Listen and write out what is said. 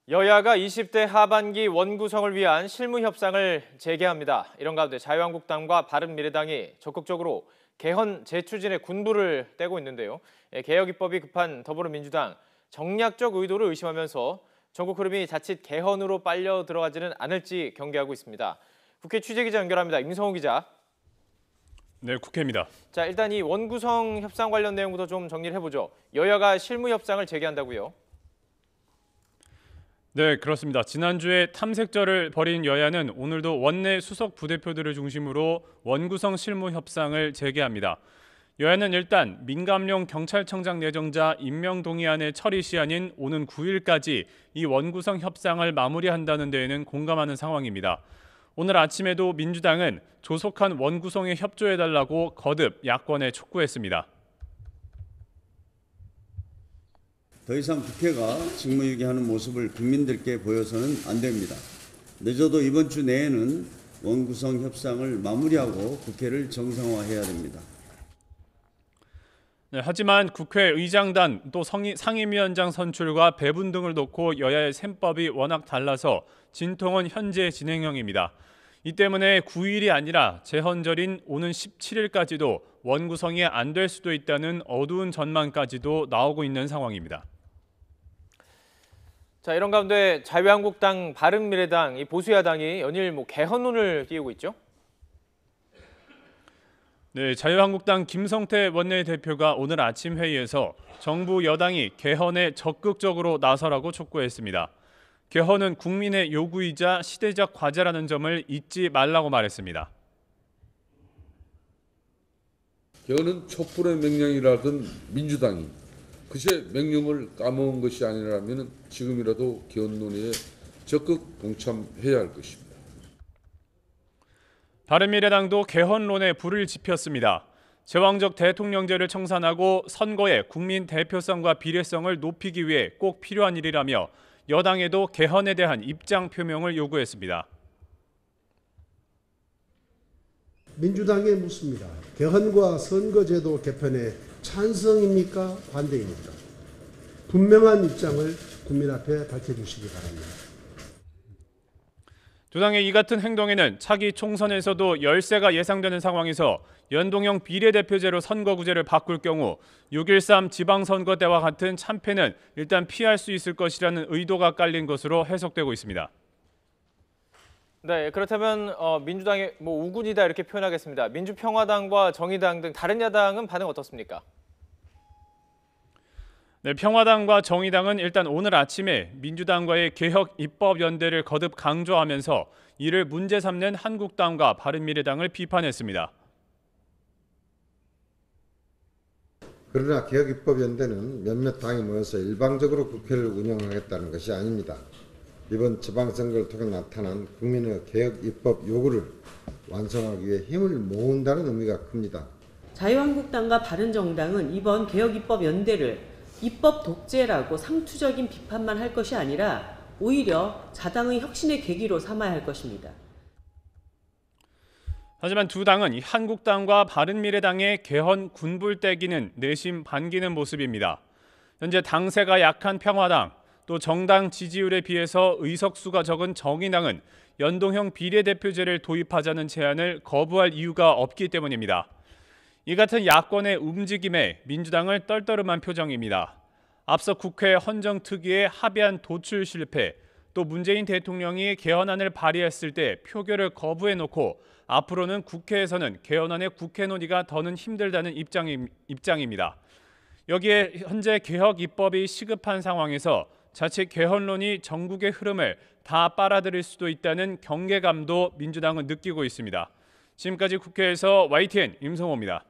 여야가 20대 하반기 원구성을 위한 실무 협상을 재개합니다. 이런 가운데 자유한국당과 바른미래당이 적극적으로 개헌 재추진에 군부를 떼고 있는데요. 개혁 입법이 급한 더불어민주당, 정략적 의도를 의심하면서 전국 흐름이 자칫 개헌으로 빨려 들어가지는 않을지 경계하고 있습니다. 국회 취재기자 연결합니다. 임성호 기자. 네, 국회입니다. 자, 일단 이 원구성 협상 관련 내용부터 좀 정리를 해보죠. 여야가 실무 협상을 재개한다고요? 네, 그렇습니다. 지난주에 탐색전을 벌인 여야는 오늘도 원내 수석 부대표들을 중심으로 원구성 실무 협상을 재개합니다. 여야는 일단 민감용 경찰청장 내정자 임명 동의안의 처리 시한인 오는 9일까지 이 원구성 협상을 마무리한다는 데에는 공감하는 상황입니다. 오늘 아침에도 민주당은 조속한 원구성에 협조해달라고 거듭 야권에 촉구했습니다. 더 이상 국회가 직무유기하는 모습을 국민들께 보여서는 안 됩니다. 늦어도 이번 주 내에는 원구성 협상을 마무리하고 국회를 정상화해야 됩니다. 네, 하지만 국회의장단 또 상임위원장 선출과 배분 등을 놓고 여야의 셈법이 워낙 달라서 진통은 현재 진행형입니다. 이 때문에 9일이 아니라 재헌절인 오는 17일까지도 원구성이 안 될 수도 있다는 어두운 전망까지도 나오고 있는 상황입니다. 자, 이런 가운데 자유한국당, 바른미래당, 이 보수야당이 연일 개헌론을 띄우고 있죠? 네, 자유한국당 김성태 원내대표가 오늘 아침 회의에서 정부 여당이 개헌에 적극적으로 나서라고 촉구했습니다. 개헌은 국민의 요구이자 시대적 과제라는 점을 잊지 말라고 말했습니다. 개헌은 촛불의 명령이라던 민주당이 그새 명령을 까먹은 것이 아니라면 지금이라도 개헌 논의에 적극 동참해야 할 것입니다. 바른미래당도 개헌론에 불을 지폈습니다. 제왕적 대통령제를 청산하고 선거의 국민 대표성과 비례성을 높이기 위해 꼭 필요한 일이라며 여당에도 개헌에 대한 입장 표명을 요구했습니다. 민주당에 묻습니다. 개헌과 선거제도 개편에 찬성입니까? 반대입니까? 분명한 입장을 국민 앞에 밝혀주시기 바랍니다. 두 당의 이 같은 행동에는 차기 총선에서도 열세가 예상되는 상황에서 연동형 비례대표제로 선거구제를 바꿀 경우 6.13 지방선거 때와 같은 참패는 일단 피할 수 있을 것이라는 의도가 깔린 것으로 해석되고 있습니다. 네, 그렇다면 민주당이 우군이다 이렇게 표현하겠습니다. 민주평화당과 정의당 등 다른 야당은 반응 어떻습니까? 네, 평화당과 정의당은 일단 오늘 아침에 민주당과의 개혁 입법 연대를 거듭 강조하면서 이를 문제 삼는 한국당과 바른미래당을 비판했습니다. 그러나 개혁 입법 연대는 몇몇 당이 모여서 일방적으로 국회를 운영하겠다는 것이 아닙니다. 이번 지방선거를 통해 나타난 국민의 개혁 입법 요구를 완성하기 위해 힘을 모은다는 의미가 큽니다. 자유한국당과 바른정당은 이번 개혁 입법 연대를 입법 독재라고 상투적인 비판만 할 것이 아니라 오히려 자당의 혁신의 계기로 삼아야 할 것입니다. 하지만 두 당은 한국당과 바른미래당의 개헌 군불대기는 내심 반기는 모습입니다. 현재 당세가 약한 평화당, 또 정당 지지율에 비해서 의석수가 적은 정의당은 연동형 비례대표제를 도입하자는 제안을 거부할 이유가 없기 때문입니다. 이 같은 야권의 움직임에 민주당을 떨떠름한 표정입니다. 앞서 국회 헌정특위의 합의안 도출 실패, 또 문재인 대통령이 개헌안을 발의했을 때 표결을 거부해놓고 앞으로는 국회에서는 개헌안의 국회 논의가 더는 힘들다는 입장입니다. 여기에 현재 개혁 입법이 시급한 상황에서 자칫 개헌론이 전국의 흐름을 다 빨아들일 수도 있다는 경계감도 민주당은 느끼고 있습니다. 지금까지 국회에서 YTN 임성호입니다.